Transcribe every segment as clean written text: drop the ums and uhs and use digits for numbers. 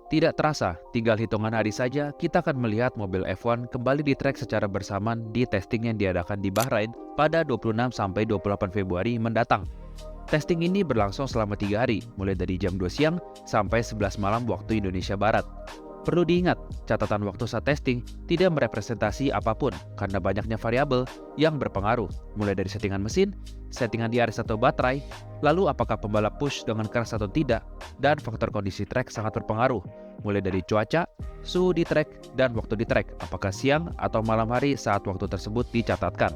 Tidak terasa, tinggal hitungan hari saja kita akan melihat mobil F1 kembali di trek secara bersamaan di testing yang diadakan di Bahrain pada 26-28 Februari mendatang. Testing ini berlangsung selama 3 hari, mulai dari jam 2 siang sampai 11 malam waktu Indonesia Barat. Perlu diingat, catatan waktu saat testing tidak merepresentasi apapun karena banyaknya variabel yang berpengaruh, mulai dari settingan mesin, settingan DRS atau baterai, lalu apakah pembalap push dengan keras atau tidak, dan faktor kondisi trek sangat berpengaruh, mulai dari cuaca, suhu di trek, dan waktu di trek, apakah siang atau malam hari saat waktu tersebut dicatatkan.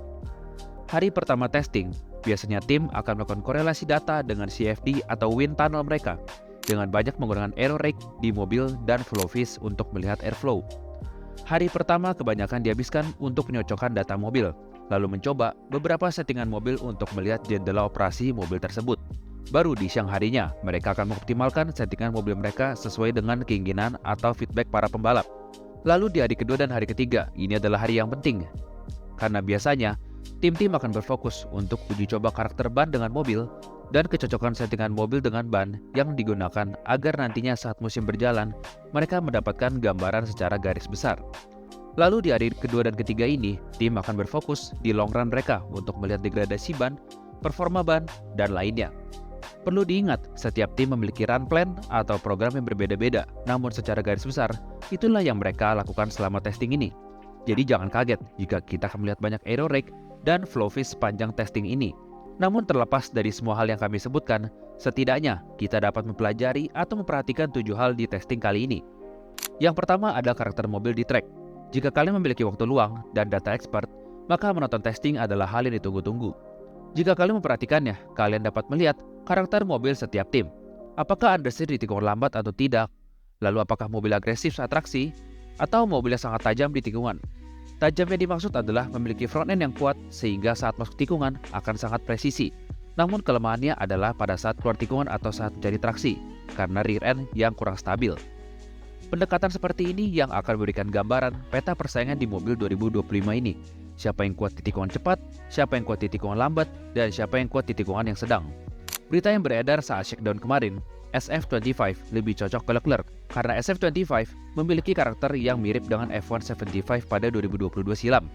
Hari pertama testing, biasanya tim akan melakukan korelasi data dengan CFD atau wind tunnel mereka, dengan banyak menggunakan aero rake di mobil dan Flowfish untuk melihat airflow. Hari pertama kebanyakan dihabiskan untuk menyocokkan data mobil, lalu mencoba beberapa settingan mobil untuk melihat jendela operasi mobil tersebut. Baru di siang harinya, mereka akan mengoptimalkan settingan mobil mereka sesuai dengan keinginan atau feedback para pembalap. Lalu di hari kedua dan hari ketiga, ini adalah hari yang penting. Karena biasanya, tim-tim akan berfokus untuk uji coba karakter ban dengan mobil dan kecocokan settingan mobil dengan ban yang digunakan agar nantinya saat musim berjalan, mereka mendapatkan gambaran secara garis besar. Lalu di hari kedua dan ketiga ini, tim akan berfokus di long run mereka untuk melihat degradasi ban, performa ban, dan lainnya. Perlu diingat, setiap tim memiliki run plan atau program yang berbeda-beda, namun secara garis besar, itulah yang mereka lakukan selama testing ini. Jadi jangan kaget jika kita akan melihat banyak aero rake dan Flowfish sepanjang testing ini. Namun terlepas dari semua hal yang kami sebutkan, setidaknya kita dapat mempelajari atau memperhatikan 7 hal di testing kali ini. Yang pertama adalah karakter mobil di track. Jika kalian memiliki waktu luang dan data expert, maka menonton testing adalah hal yang ditunggu-tunggu. Jika kalian memperhatikannya, kalian dapat melihat karakter mobil setiap tim. Apakah understeer di tikungan lambat atau tidak? Lalu apakah mobil agresif saat traksi? Atau mobil yang sangat tajam di tikungan? Tajam yang dimaksud adalah memiliki front end yang kuat sehingga saat masuk tikungan akan sangat presisi. Namun kelemahannya adalah pada saat keluar tikungan atau saat mencari traksi, karena rear end yang kurang stabil. Pendekatan seperti ini yang akan memberikan gambaran peta persaingan di mobil 2025 ini. Siapa yang kuat di tikungan cepat, siapa yang kuat di tikungan lambat, dan siapa yang kuat di tikungan yang sedang. Berita yang beredar saat shakedown kemarin, SF25 lebih cocok ke Leclerc karena SF25 memiliki karakter yang mirip dengan F175 pada 2022 silam.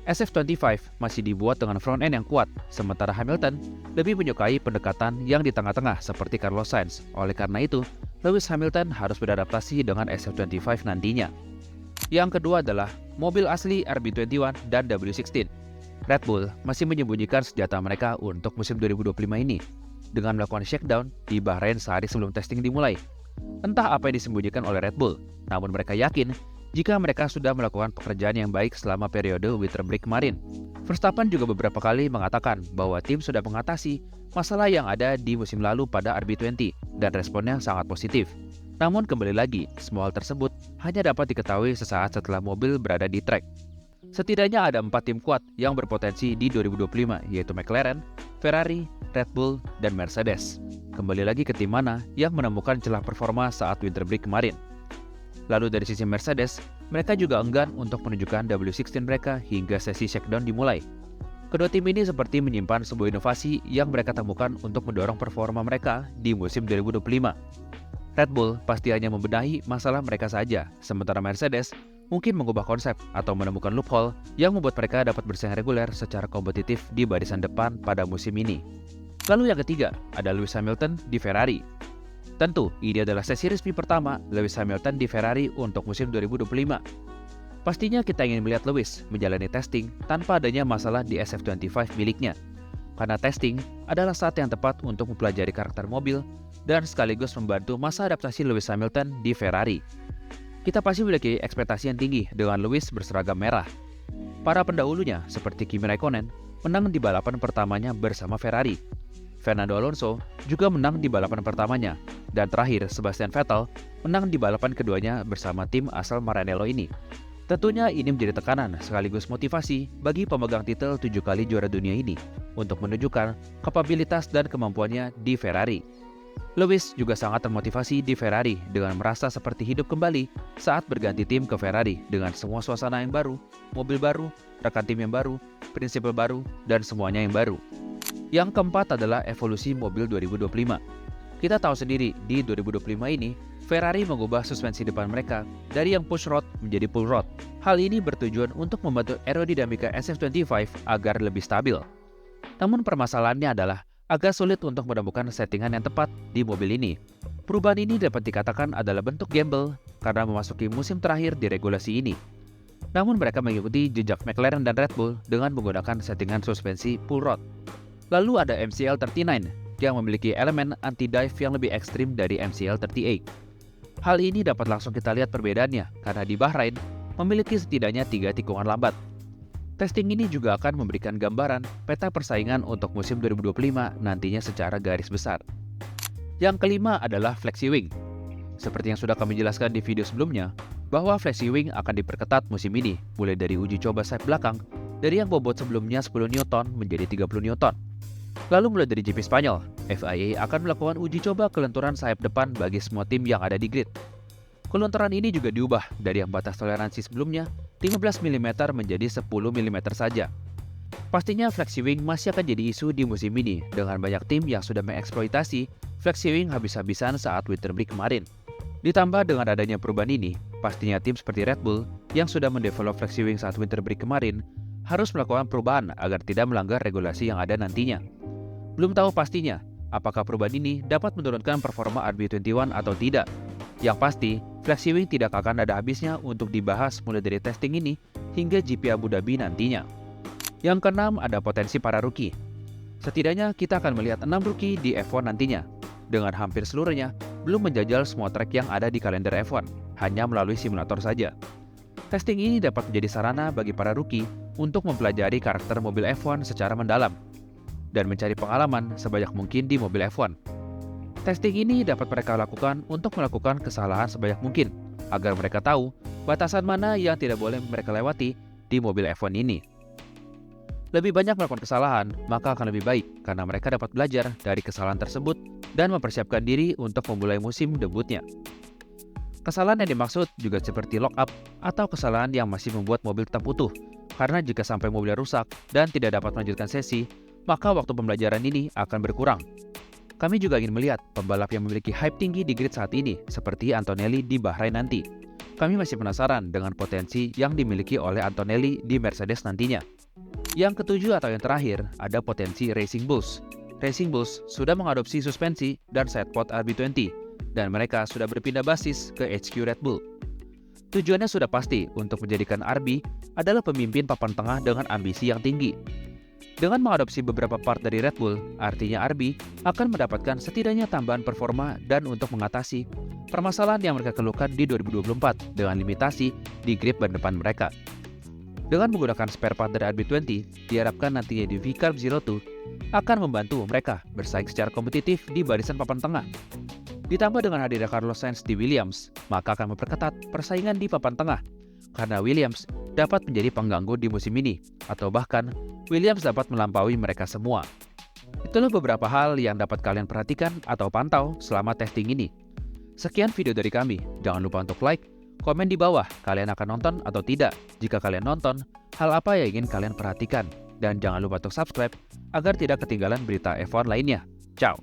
SF25 masih dibuat dengan front end yang kuat, sementara Hamilton lebih menyukai pendekatan yang di tengah-tengah seperti Carlos Sainz. Oleh karena itu, Lewis Hamilton harus beradaptasi dengan SF25 nantinya. Yang kedua adalah mobil asli RB21 dan W16. Red Bull masih menyembunyikan senjata mereka untuk musim 2025 ini dengan melakukan shakedown di Bahrain sehari sebelum testing dimulai. Entah apa yang disembunyikan oleh Red Bull, namun mereka yakin jika mereka sudah melakukan pekerjaan yang baik selama periode winter break kemarin. Verstappen juga beberapa kali mengatakan bahwa tim sudah mengatasi masalah yang ada di musim lalu pada RB20 dan responnya sangat positif. Namun kembali lagi, semua hal tersebut hanya dapat diketahui sesaat setelah mobil berada di track. Setidaknya ada 4 tim kuat yang berpotensi di 2025, yaitu McLaren, Ferrari, Red Bull, dan Mercedes. Kembali lagi ke tim mana yang menemukan celah performa saat winter break kemarin. Lalu dari sisi Mercedes, mereka juga enggan untuk menunjukkan W16 mereka hingga sesi shakedown dimulai. Kedua tim ini seperti menyimpan sebuah inovasi yang mereka temukan untuk mendorong performa mereka di musim 2025. Red Bull pasti hanya membenahi masalah mereka saja, sementara Mercedes mungkin mengubah konsep atau menemukan loophole yang membuat mereka dapat bersaing reguler secara kompetitif di barisan depan pada musim ini. Lalu yang ketiga, ada Lewis Hamilton di Ferrari. Tentu, ini adalah sesi resmi pertama Lewis Hamilton di Ferrari untuk musim 2025. Pastinya kita ingin melihat Lewis menjalani testing tanpa adanya masalah di SF25 miliknya. Karena testing adalah saat yang tepat untuk mempelajari karakter mobil dan sekaligus membantu masa adaptasi Lewis Hamilton di Ferrari. Kita pasti memiliki ekspektasi yang tinggi dengan Lewis berseragam merah. Para pendahulunya seperti Kimi Raikkonen menang di balapan pertamanya bersama Ferrari. Fernando Alonso juga menang di balapan pertamanya. Dan terakhir, Sebastian Vettel menang di balapan keduanya bersama tim asal Maranello ini. Tentunya ini menjadi tekanan sekaligus motivasi bagi pemegang titel 7 kali juara dunia ini untuk menunjukkan kapabilitas dan kemampuannya di Ferrari. Lewis juga sangat termotivasi di Ferrari dengan merasa seperti hidup kembali saat berganti tim ke Ferrari dengan semua suasana yang baru, mobil baru, rekan tim yang baru, prinsip baru, dan semuanya yang baru. Yang keempat adalah evolusi mobil 2025. Kita tahu sendiri di 2025 ini, Ferrari mengubah suspensi depan mereka dari yang push rod menjadi pull rod. Hal ini bertujuan untuk membantu aerodinamika SF25 agar lebih stabil. Namun permasalahannya adalah agak sulit untuk menemukan settingan yang tepat di mobil ini. Perubahan ini dapat dikatakan adalah bentuk gamble karena memasuki musim terakhir di regulasi ini. Namun mereka mengikuti jejak McLaren dan Red Bull dengan menggunakan settingan suspensi pull rod. Lalu ada MCL39 yang memiliki elemen anti-dive yang lebih ekstrim dari MCL38. Hal ini dapat langsung kita lihat perbedaannya karena di Bahrain memiliki setidaknya 3 tikungan lambat. Testing ini juga akan memberikan gambaran peta persaingan untuk musim 2025 nantinya secara garis besar. Yang kelima adalah FlexiWing. Seperti yang sudah kami jelaskan di video sebelumnya, bahwa FlexiWing akan diperketat musim ini, mulai dari uji coba sayap belakang, dari yang bobot sebelumnya 10 Newton menjadi 30 Newton. Lalu mulai dari GP Spanyol, FIA akan melakukan uji coba kelenturan sayap depan bagi semua tim yang ada di grid. Kelenturan ini juga diubah dari yang batas toleransi sebelumnya 15 mm menjadi 10 mm saja. Pastinya FlexiWing masih akan jadi isu di musim ini dengan banyak tim yang sudah mengeksploitasi FlexiWing habis-habisan saat winter break kemarin. Ditambah dengan adanya perubahan ini, pastinya tim seperti Red Bull yang sudah mendevelop FlexiWing saat winter break kemarin harus melakukan perubahan agar tidak melanggar regulasi yang ada nantinya. Belum tahu pastinya apakah perubahan ini dapat menurunkan performa RB21 atau tidak. Yang pasti, FlexiWing tidak akan ada habisnya untuk dibahas mulai dari testing ini hingga GP Abu Dhabi nantinya. Yang keenam ada potensi para rookie. Setidaknya kita akan melihat 6 rookie di F1 nantinya, dengan hampir seluruhnya belum menjajal semua track yang ada di kalender F1, hanya melalui simulator saja. Testing ini dapat menjadi sarana bagi para rookie untuk mempelajari karakter mobil F1 secara mendalam dan mencari pengalaman sebanyak mungkin di mobil F1. Testing ini dapat mereka lakukan untuk melakukan kesalahan sebanyak mungkin, agar mereka tahu batasan mana yang tidak boleh mereka lewati di mobil F1 ini. Lebih banyak melakukan kesalahan, maka akan lebih baik karena mereka dapat belajar dari kesalahan tersebut dan mempersiapkan diri untuk memulai musim debutnya. Kesalahan yang dimaksud juga seperti lock up atau kesalahan yang masih membuat mobil tetap utuh, karena jika sampai mobilnya rusak dan tidak dapat melanjutkan sesi, maka waktu pembelajaran ini akan berkurang. Kami juga ingin melihat pembalap yang memiliki hype tinggi di grid saat ini, seperti Antonelli di Bahrain nanti. Kami masih penasaran dengan potensi yang dimiliki oleh Antonelli di Mercedes nantinya. Yang ketujuh atau yang terakhir, ada potensi Racing Bulls. Racing Bulls sudah mengadopsi suspensi dan sidepod RB20, dan mereka sudah berpindah basis ke HQ Red Bull. Tujuannya sudah pasti untuk menjadikan RB adalah pemimpin papan tengah dengan ambisi yang tinggi. Dengan mengadopsi beberapa part dari Red Bull, artinya RB akan mendapatkan setidaknya tambahan performa dan untuk mengatasi permasalahan yang mereka keluhkan di 2024 dengan limitasi di grip ban depan mereka. Dengan menggunakan spare part dari RB20, diharapkan nantinya di VCARB 02 akan membantu mereka bersaing secara kompetitif di barisan papan tengah. Ditambah dengan hadirnya Carlos Sainz di Williams, maka akan memperketat persaingan di papan tengah, karena Williams dapat menjadi pengganggu di musim ini, atau bahkan Williams dapat melampaui mereka semua. Itulah beberapa hal yang dapat kalian perhatikan atau pantau selama testing ini. Sekian video dari kami, jangan lupa untuk like, komen di bawah kalian akan nonton atau tidak. Jika kalian nonton, hal apa yang ingin kalian perhatikan? Dan jangan lupa untuk subscribe agar tidak ketinggalan berita F1 lainnya. Ciao!